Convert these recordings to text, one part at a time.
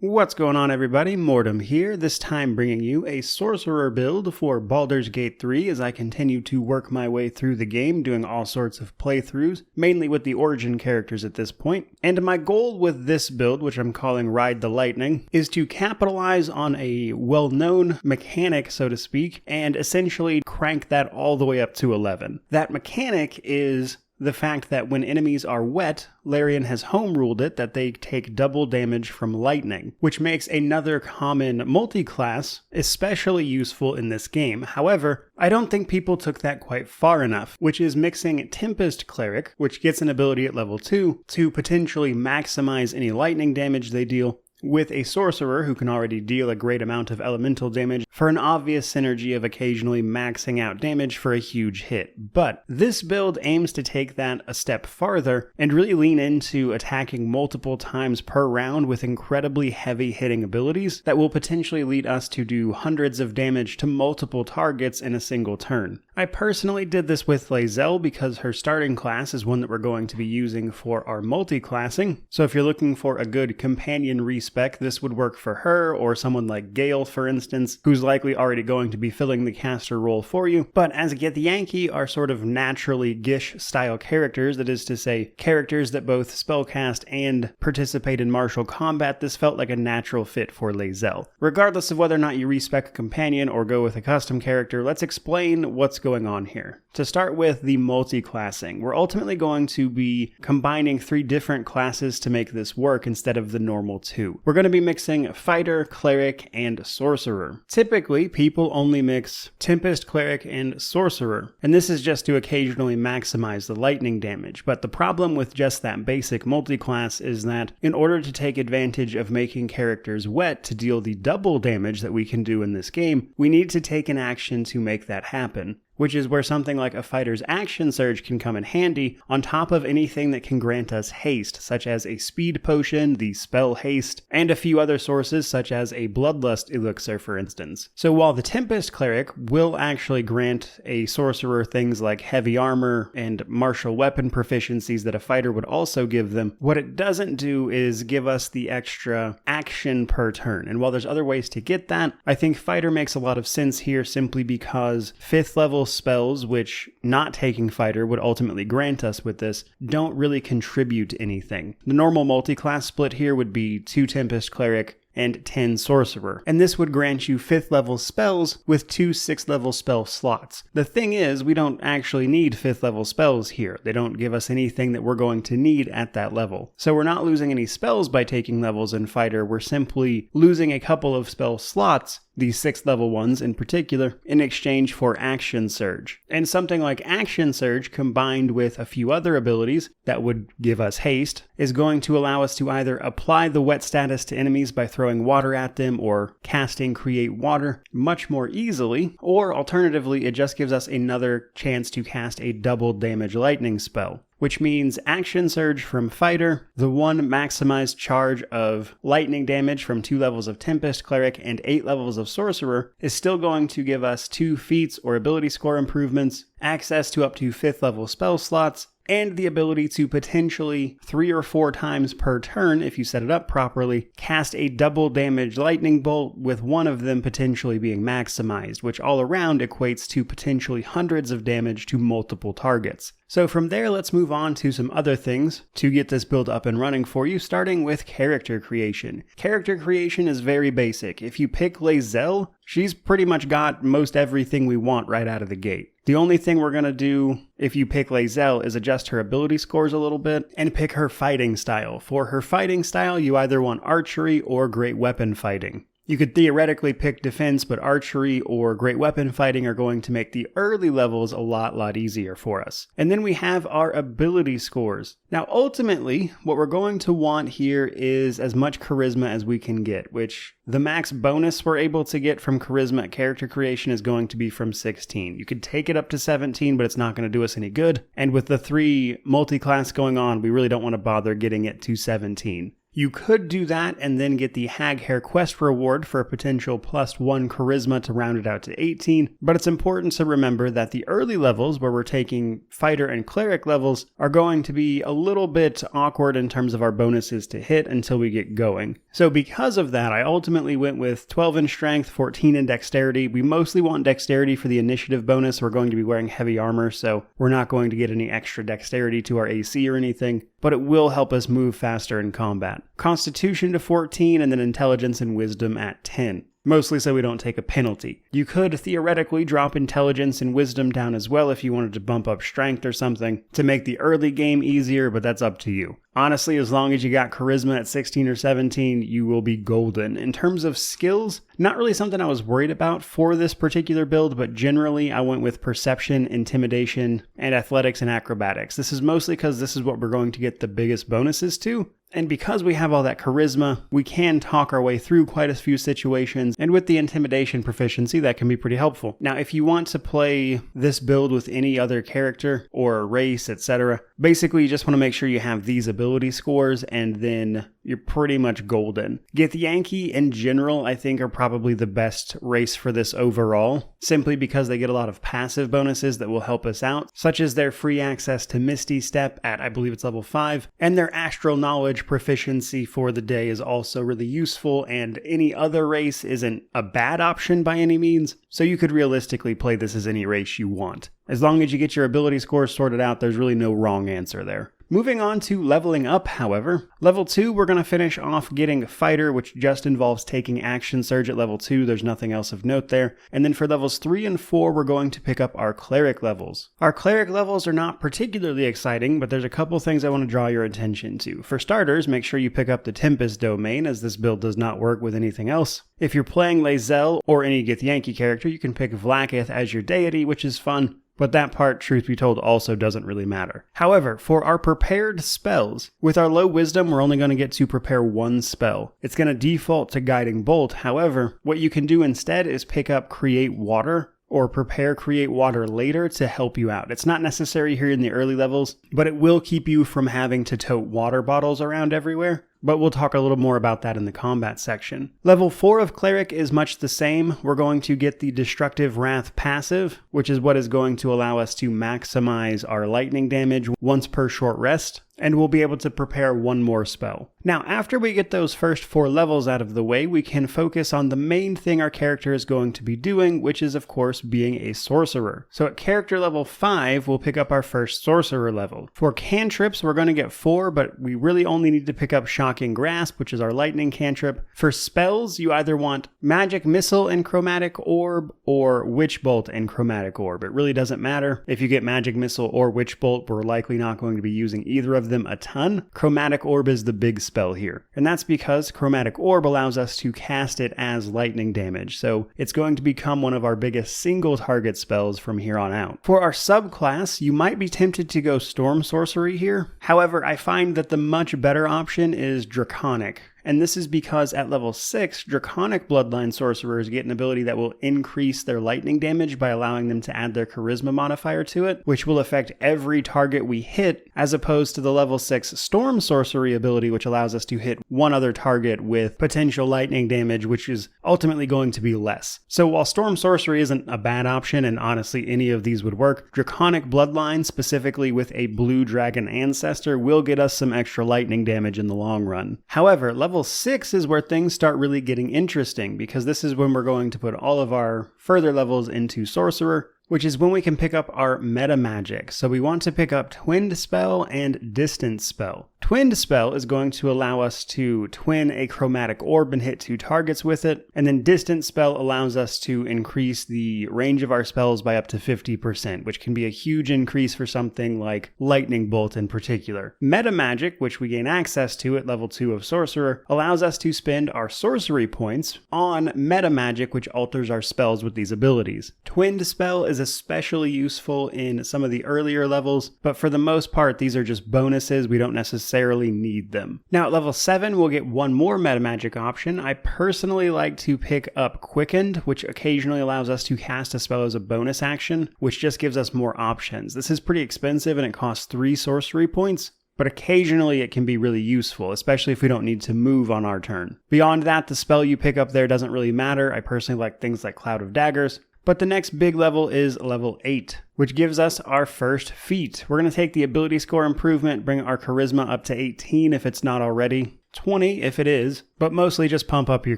What's going on, everybody? Mortem here, this time bringing you a Sorcerer build for Baldur's Gate 3 as I continue to work my way through the game, doing all sorts of playthroughs, mainly with the origin characters at this point. And my goal with this build, which I'm calling Ride the Lightning, is to capitalize on a well-known mechanic, so to speak, and essentially crank that all the way up to 11. That mechanic is the fact that when enemies are wet, Larian has home-ruled it that they take double damage from lightning, which makes another common multi-class especially useful in this game. However, I don't think people took that quite far enough, which is mixing Tempest Cleric, which gets an ability at level 2, to potentially maximize any lightning damage they deal, with a Sorcerer who can already deal a great amount of elemental damage for an obvious synergy of occasionally maxing out damage for a huge hit. But this build aims to take that a step farther and really lean into attacking multiple times per round with incredibly heavy hitting abilities that will potentially lead us to do hundreds of damage to multiple targets in a single turn. I personally did this with Lae'zel because her starting class is one that we're going to be using for our multiclassing. So if you're looking for a good companion respec, this would work for her, or someone like Gale, for instance, who's likely already going to be filling the caster role for you. But as Githyanki are sort of naturally Gish style characters, that is to say, characters that both spellcast and participate in martial combat, this felt like a natural fit for Lae'zel. Regardless of whether or not you respec a companion or go with a custom character, let's explain what's going on here. To start with the multiclassing, we're ultimately going to be combining 3 different classes to make this work instead of the normal 2. We're going to be mixing Fighter, Cleric, and Sorcerer. Typically, people only mix Tempest, Cleric, and Sorcerer, and this is just to occasionally maximize the lightning damage. But the problem with just that basic multiclass is that in order to take advantage of making characters wet to deal the double damage that we can do in this game, we need to take an action to make that happen, which is where something like a fighter's action surge can come in handy on top of anything that can grant us haste, such as a speed potion, the spell haste, and a few other sources such as a bloodlust elixir, for instance. So while the Tempest Cleric will actually grant a sorcerer things like heavy armor and martial weapon proficiencies that a fighter would also give them, what it doesn't do is give us the extra action per turn. And while there's other ways to get that, I think fighter makes a lot of sense here simply because 5th level spells, which not taking fighter would ultimately grant us with this, don't really contribute to anything. The normal multi-class split here would be 2 Tempest Cleric and 10 Sorcerer, and this would grant you 5th level spells with 2 6th level spell slots. The thing is, we don't actually need 5th level spells here. They don't give us anything that we're going to need at that level. So we're not losing any spells by taking levels in Fighter, we're simply losing a couple of spell slots, the 6th level ones in particular, in exchange for Action Surge. And something like Action Surge combined with a few other abilities that would give us haste is going to allow us to either apply the wet status to enemies by throwing water at them or casting Create Water much more easily, or alternatively it just gives us another chance to cast a double damage lightning spell, which means Action Surge from Fighter, the 1 maximized charge of lightning damage from 2 levels of Tempest Cleric and 8 levels of Sorcerer is still going to give us 2 feats or ability score improvements, access to up to 5th level spell slots, and the ability to potentially 3 or 4 times per turn, if you set it up properly, cast a double damage lightning bolt, with one of them potentially being maximized, which all around equates to potentially hundreds of damage to multiple targets. So from there, let's move on to some other things to get this build up and running for you, starting with character creation. Character creation is very basic. If you pick Lae'zel, she's pretty much got most everything we want right out of the gate. The only thing we're going to do if you pick Lae'zel is adjust her ability scores a little bit and pick her fighting style. For her fighting style, you either want archery or great weapon fighting. You could theoretically pick defense, but archery or great weapon fighting are going to make the early levels a lot easier for us. And then we have our ability scores. Now, ultimately, what we're going to want here is as much charisma as we can get, which the max bonus we're able to get from charisma at character creation is going to be from 16. You could take it up to 17, but it's not going to do us any good. And with the 3 multi-class going on, we really don't want to bother getting it to 17. You could do that and then get the Hag Hair quest reward for a potential +1 charisma to round it out to 18, but it's important to remember that the early levels, where we're taking fighter and cleric levels, are going to be a little bit awkward in terms of our bonuses to hit until we get going. So because of that, I ultimately went with 12 in strength, 14 in dexterity. We mostly want dexterity for the initiative bonus. We're going to be wearing heavy armor, so we're not going to get any extra dexterity to our AC or anything, but it will help us move faster in combat. Constitution to 14, and then intelligence and wisdom at 10. Mostly so we don't take a penalty. You could theoretically drop intelligence and wisdom down as well if you wanted to bump up strength or something to make the early game easier, but that's up to you. Honestly, as long as you got charisma at 16 or 17, you will be golden. In terms of skills, not really something I was worried about for this particular build, but generally I went with perception, intimidation, and athletics and acrobatics. This is mostly because this is what we're going to get the biggest bonuses to. And because we have all that charisma, we can talk our way through quite a few situations, and with the intimidation proficiency, that can be pretty helpful. Now, if you want to play this build with any other character or race, etc., basically you just want to make sure you have these ability scores, and then you're pretty much golden. Githyanki in general, I think, are probably the best race for this overall, simply because they get a lot of passive bonuses that will help us out, such as their free access to Misty Step at, I believe it's level 5, and their Astral Knowledge proficiency for the day is also really useful, and any other race isn't a bad option by any means, so you could realistically play this as any race you want. As long as you get your ability scores sorted out, there's really no wrong answer there. Moving on to leveling up, however. Level 2, we're going to finish off getting Fighter, which just involves taking Action Surge at level 2. There's nothing else of note there. And then for levels 3 and 4, we're going to pick up our Cleric levels. Our Cleric levels are not particularly exciting, but there's a couple things I want to draw your attention to. For starters, make sure you pick up the Tempest domain, as this build does not work with anything else. If you're playing Lae'zel or any Githyanki character, you can pick Vlaakith as your deity, which is fun. But that part, truth be told, also doesn't really matter. However, for our prepared spells, with our low wisdom, we're only going to get to prepare one spell. It's going to default to Guiding Bolt. However, what you can do instead is pick up Create Water, or prepare Create Water later to help you out. It's not necessary here in the early levels, but it will keep you from having to tote water bottles around everywhere. But we'll talk a little more about that in the combat section. Level 4 of Cleric is much the same. We're going to get the Destructive Wrath passive, which is what is going to allow us to maximize our lightning damage once per short rest, and we'll be able to prepare one more spell. Now, after we get those first 4 levels out of the way, we can focus on the main thing our character is going to be doing, which is, of course, being a Sorcerer. So at character level 5, we'll pick up our first Sorcerer level. For cantrips, we're going to get 4, but we really only need to pick up Shocking Grasp, which is our lightning cantrip. For spells, you either want Magic Missile and Chromatic Orb or Witch Bolt and Chromatic Orb. It really doesn't matter. If you get Magic Missile or Witch Bolt, we're likely not going to be using either of them a ton. Chromatic Orb is the big spell here, and that's because Chromatic Orb allows us to cast it as lightning damage, so it's going to become one of our biggest single target spells from here on out. For our subclass, you might be tempted to go Storm Sorcery here. However, I find that the much better option is Draconic. And this is because at level 6, Draconic Bloodline Sorcerers get an ability that will increase their lightning damage by allowing them to add their Charisma modifier to it, which will affect every target we hit, as opposed to the level 6 Storm Sorcery ability, which allows us to hit one other target with potential lightning damage, which is ultimately going to be less. So while Storm Sorcery isn't a bad option, and honestly any of these would work, Draconic Bloodline, specifically with a Blue Dragon Ancestor, will get us some extra lightning damage in the long run. However, level 6 is where things start really getting interesting, because this is when we're going to put all of our further levels into Sorcerer, which is when we can pick up our meta magic. So we want to pick up Twinned Spell and Distance Spell. Twinned Spell is going to allow us to twin a chromatic orb and hit 2 targets with it, and then Distance Spell allows us to increase the range of our spells by up to 50%, which can be a huge increase for something like Lightning Bolt in particular. Meta Magic, which we gain access to at level 2 of Sorcerer, allows us to spend our sorcery points on Meta Magic, which alters our spells with these abilities. Twinned Spell is especially useful in some of the earlier levels, but for the most part, these are just bonuses. We don't necessarily need them. Now at level 7, we'll get one more meta magic option. I personally like to pick up Quickened, which occasionally allows us to cast a spell as a bonus action, which just gives us more options. This is pretty expensive and it costs 3 sorcery points, but occasionally it can be really useful, especially if we don't need to move on our turn. Beyond that, the spell you pick up there doesn't really matter. I personally like things like Cloud of Daggers. But the next big level is level 8, which gives us our first feat. We're going to take the ability score improvement, bring our charisma up to 18 if it's not already, 20 if it is, but mostly just pump up your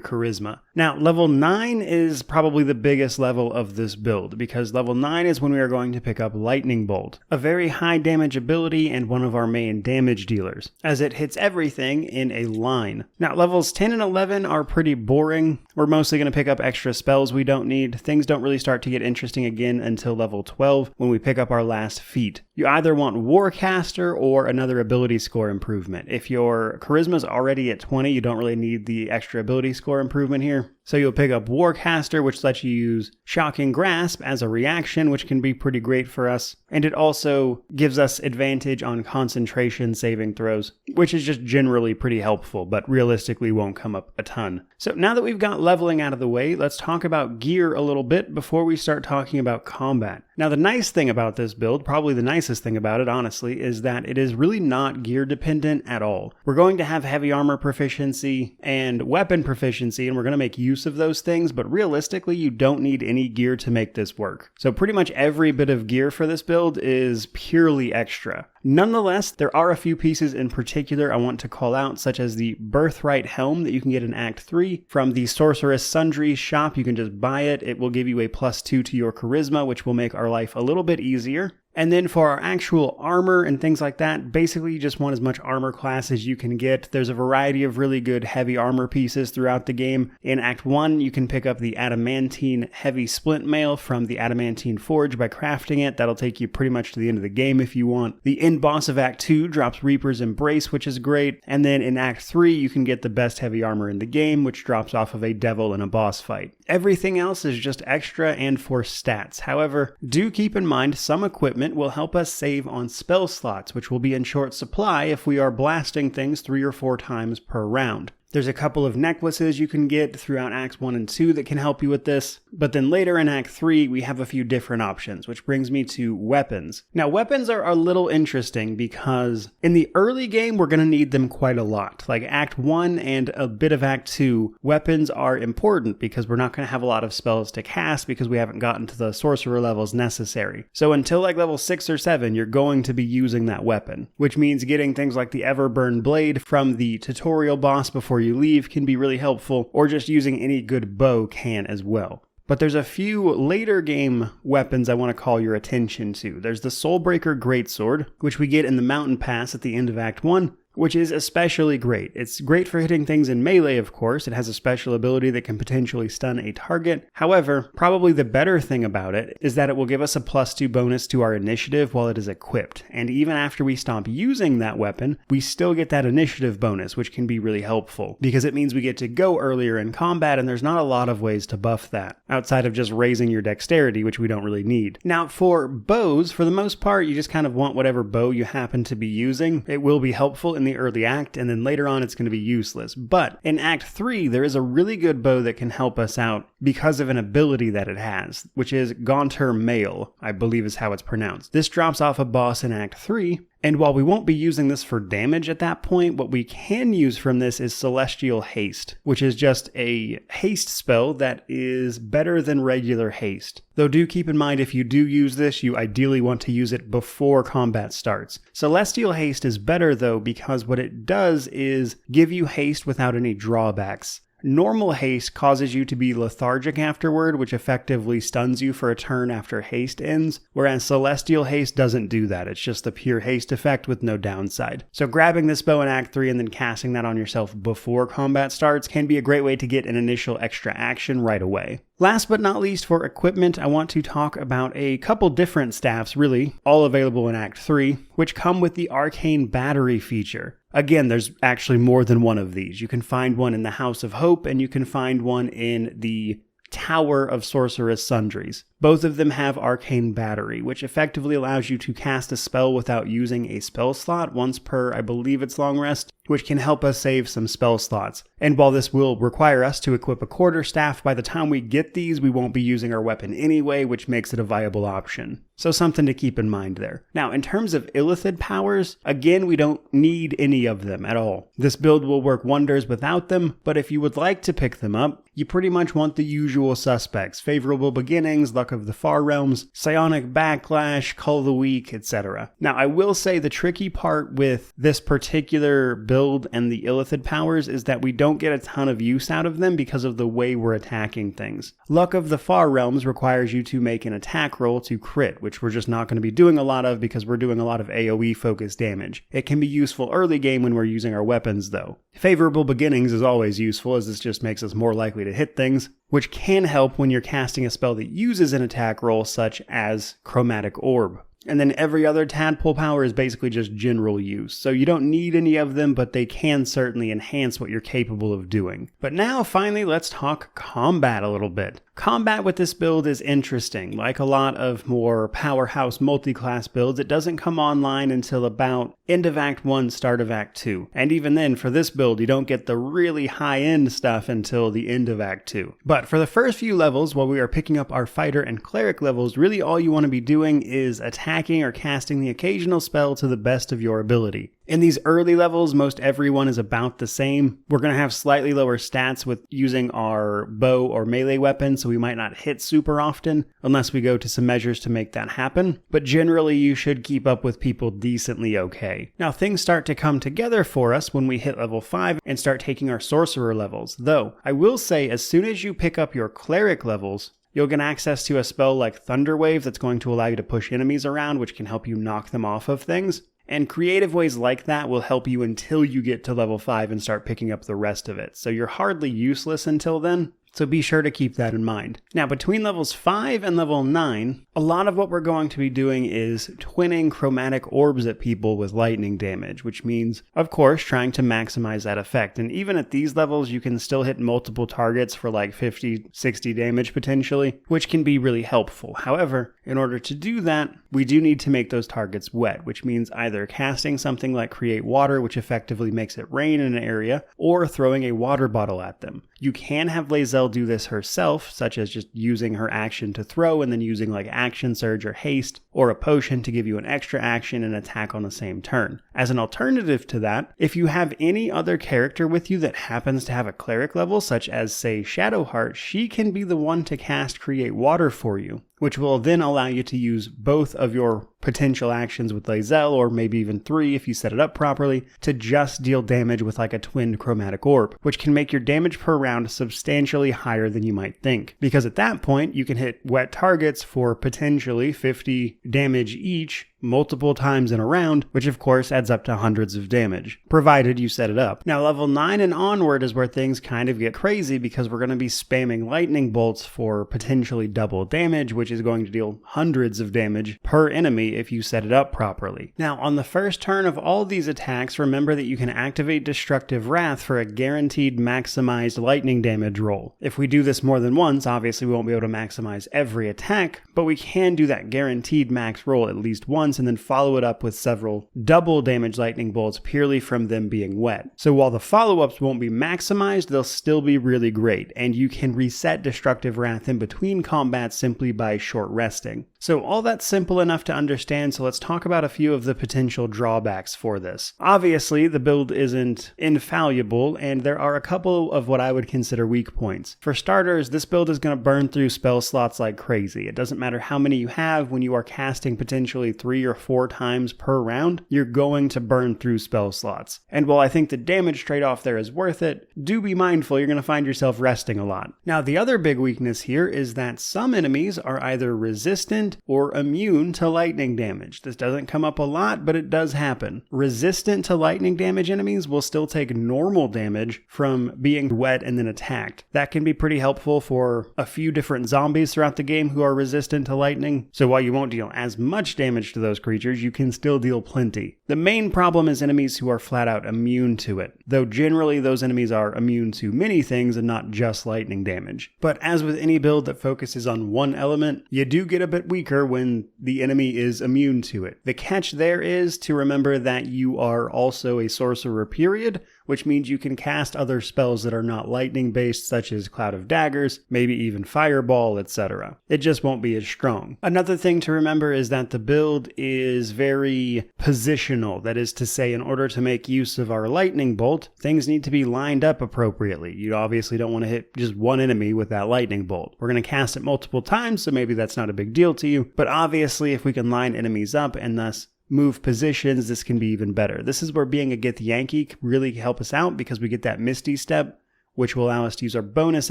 charisma. Now, level 9 is probably the biggest level of this build, because level 9 is when we are going to pick up Lightning Bolt, a very high damage ability and one of our main damage dealers, as it hits everything in a line. Now, levels 10 and 11 are pretty boring. We're mostly going to pick up extra spells we don't need. Things don't really start to get interesting again until level 12, when we pick up our last feat. You either want Warcaster or another ability score improvement. If your charisma is already at 20, you don't really need the extra ability score improvement here. So you'll pick up Warcaster, which lets you use Shocking Grasp as a reaction, which can be pretty great for us. And it also gives us advantage on concentration saving throws, which is just generally pretty helpful, but realistically won't come up a ton. So now that we've got leveling out of the way, let's talk about gear a little bit before we start talking about combat. Now, the nice thing about this build, probably the nicest thing about it, honestly, is that it is really not gear dependent at all. We're going to have heavy armor proficiency and weapon proficiency, and we're going to make use of those things, but realistically, you don't need any gear to make this work. So pretty much every bit of gear for this build is purely extra. Nonetheless, there are a few pieces in particular I want to call out, such as the Birthright Helm that you can get in Act 3 from the Sorceress Sundries shop. You can just buy it. It will give you a +2 to your charisma, which will make our life a little bit easier. And then for our actual armor and things like that, basically you just want as much armor class as you can get. There's a variety of really good heavy armor pieces throughout the game. In Act 1, you can pick up the Adamantine Heavy Splint Mail from the Adamantine Forge by crafting it. That'll take you pretty much to the end of the game if you want. The end boss of Act 2 drops Reaper's Embrace, which is great. And then in Act 3, you can get the best heavy armor in the game, which drops off of a devil in a boss fight. Everything else is just extra and for stats. However, do keep in mind some equipment will help us save on spell slots, which will be in short supply if we are blasting things 3 or 4 times per round. There's a couple of necklaces you can get throughout Acts 1 and 2 that can help you with this, but then later in Act 3, we have a few different options, which brings me to weapons. Now, weapons are a little interesting because in the early game, we're going to need them quite a lot. Like Act 1 and a bit of Act 2, weapons are important because we're not going to have a lot of spells to cast because we haven't gotten to the sorcerer levels necessary. So until like level 6 or 7, you're going to be using that weapon, which means getting things like the Everburn Blade from the tutorial boss before you leave can be really helpful, or just using any good bow can as well. But there's a few later game weapons I want to call your attention to. There's the Soulbreaker Greatsword, which we get in the Mountain Pass at the end of Act 1, which is especially great. It's great for hitting things in melee, of course. It has a special ability that can potentially stun a target. However, probably the better thing about it is that it will give us a +2 bonus to our initiative while it is equipped. And even after we stop using that weapon, we still get that initiative bonus, which can be really helpful because it means we get to go earlier in combat, and there's not a lot of ways to buff that outside of just raising your dexterity, which we don't really need. Now, for bows, for the most part, you just kind of want whatever bow you happen to be using. It will be helpful in the early act, and then later on it's going to be useless. But in Act 3, there is a really good bow that can help us out because of an ability that it has, which is Gaunter Mail, I believe is how it's pronounced. This drops off a boss in Act 3, and while we won't be using this for damage at that point, what we can use from this is Celestial Haste, which is just a haste spell that is better than regular haste. Though do keep in mind, if you do use this, you ideally want to use it before combat starts. Celestial Haste is better though because what it does is give you haste without any drawbacks. Normal haste causes you to be lethargic afterward, which effectively stuns you for a turn after haste ends, whereas Celestial Haste doesn't do that. It's just the pure haste effect with no downside. So grabbing this bow in Act 3 and then casting that on yourself before combat starts can be a great way to get an initial extra action right away. Last but not least, for equipment, I want to talk about a couple different staffs, really, all available in Act 3, which come with the Arcane Battery feature. Again, there's actually more than one of these. You can find one in the House of Hope, and you can find one in the Tower of Sorceress Sundries. Both of them have Arcane Battery, which effectively allows you to cast a spell without using a spell slot once per, I believe it's long rest, which can help us save some spell slots. And while this will require us to equip a quarterstaff, by the time we get these, we won't be using our weapon anyway, which makes it a viable option. So something to keep in mind there. Now, in terms of Illithid powers, again, we don't need any of them at all. This build will work wonders without them, but if you would like to pick them up, you pretty much want the usual suspects: Favorable Beginnings, Luck of the Far Realms, Psionic Backlash, Cull of the Weak, etc. Now, I will say the tricky part with this particular build and the Illithid powers is that we don't get a ton of use out of them because of the way we're attacking things. Luck of the Far Realms requires you to make an attack roll to crit, which we're just not going to be doing a lot of because we're doing a lot of AoE focused damage. It can be useful early game when we're using our weapons though. Favorable Beginnings is always useful, as this just makes us more likely to hit things, which can help when you're casting a spell that uses an attack roll such as Chromatic Orb. And then every other tadpole power is basically just general use. So you don't need any of them, but they can certainly enhance what you're capable of doing. But now, finally, let's talk combat a little bit. Combat with this build is interesting. Like a lot of more powerhouse multi-class builds, it doesn't come online until about end of Act 1, start of Act 2. And even then, for this build, you don't get the really high-end stuff until the end of Act 2. But for the first few levels, while we are picking up our fighter and cleric levels, really all you want to be doing is attacking or casting the occasional spell to the best of your ability. In these early levels, most everyone is about the same. We're going to have slightly lower stats with using our bow or melee weapon, so we might not hit super often, unless we go to some measures to make that happen. But generally, you should keep up with people decently okay. Now, things start to come together for us when we hit level 5 and start taking our sorcerer levels. Though, I will say, as soon as you pick up your cleric levels, you'll get access to a spell like Thunder Wave that's going to allow you to push enemies around, which can help you knock them off of things. And creative ways like that will help you until you get to level 5 and start picking up the rest of it. So you're hardly useless until then. So be sure to keep that in mind. Now, between levels 5 and level 9, a lot of what we're going to be doing is twinning chromatic orbs at people with lightning damage, which means, of course, trying to maximize that effect. And even at these levels, you can still hit multiple targets for like 50, 60 damage potentially, which can be really helpful. However, in order to do that, we do need to make those targets wet, which means either casting something like Create Water, which effectively makes it rain in an area, or throwing a water bottle at them. You can have Lae'zel do this herself, such as just using her action to throw and then using like Action Surge or Haste, or a potion to give you an extra action and attack on the same turn. As an alternative to that, if you have any other character with you that happens to have a cleric level, such as say Shadowheart, she can be the one to cast Create Water for you, which will then allow you to use both of your potential actions with Lae'zel, or maybe even 3 if you set it up properly, to just deal damage with like a twinned chromatic orb, which can make your damage per round substantially higher than you might think. Because at that point, you can hit wet targets for potentially 50 damage each, multiple times in a round, which of course adds up to hundreds of damage, provided you set it up. Now, level 9 and onward is where things kind of get crazy, because we're going to be spamming lightning bolts for potentially double damage, which is going to deal hundreds of damage per enemy if you set it up properly. Now, on the first turn of all these attacks, remember that you can activate Destructive Wrath for a guaranteed maximized lightning damage roll. If we do this more than once, obviously we won't be able to maximize every attack, but we can do that guaranteed max roll at least once and then follow it up with several double damage lightning bolts purely from them being wet. So while the follow-ups won't be maximized, they'll still be really great, and you can reset Destructive Wrath in between combats simply by short resting. So all that's simple enough to understand, so let's talk about a few of the potential drawbacks for this. Obviously, the build isn't infallible, and there are a couple of what I would consider weak points. For starters, this build is going to burn through spell slots like crazy. It doesn't matter how many you have, when you are casting potentially 3 or 4 times per round, you're going to burn through spell slots. And while I think the damage trade-off there is worth it, do be mindful you're going to find yourself resting a lot. Now, the other big weakness here is that some enemies are either resistant or immune to lightning damage. This doesn't come up a lot, but it does happen. Resistant to lightning damage enemies will still take normal damage from being wet and then attacked. That can be pretty helpful for a few different zombies throughout the game who are resistant to lightning. So while you won't deal as much damage to those creatures, you can still deal plenty. The main problem is enemies who are flat out immune to it, though generally those enemies are immune to many things and not just lightning damage. But as with any build that focuses on one element, you do get a bit weaker when the enemy is immune to it. The catch there is to remember that you are also a sorcerer period, which means you can cast other spells that are not lightning based, such as Cloud of Daggers, maybe even Fireball, etc. It just won't be as strong. Another thing to remember is that the build is very positional. That is to say, in order to make use of our lightning bolt, things need to be lined up appropriately. You obviously don't want to hit just one enemy with that lightning bolt. We're going to cast it multiple times, so maybe that's not a big deal to you, but obviously if we can line enemies up and thus move positions, this can be even better. This is where being a Gith Yankee can really help us out because we get that Misty Step, which will allow us to use our bonus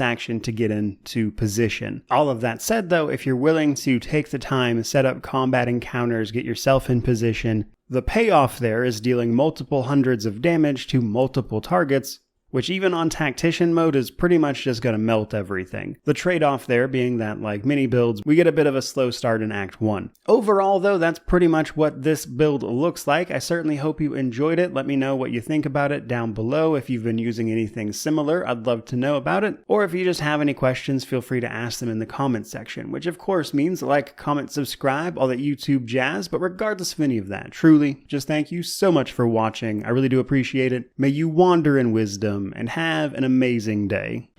action to get into position. All of that said though, if you're willing to take the time, set up combat encounters, get yourself in position, the payoff there is dealing multiple hundreds of damage to multiple targets, which even on Tactician mode is pretty much just going to melt everything. The trade-off there being that, like many builds, we get a bit of a slow start in Act 1. Overall, though, that's pretty much what this build looks like. I certainly hope you enjoyed it. Let me know what you think about it down below. If you've been using anything similar, I'd love to know about it. Or if you just have any questions, feel free to ask them in the comments section, which of course means like, comment, subscribe, all that YouTube jazz. But regardless of any of that, truly, just thank you so much for watching. I really do appreciate it. May you wander in wisdom and have an amazing day.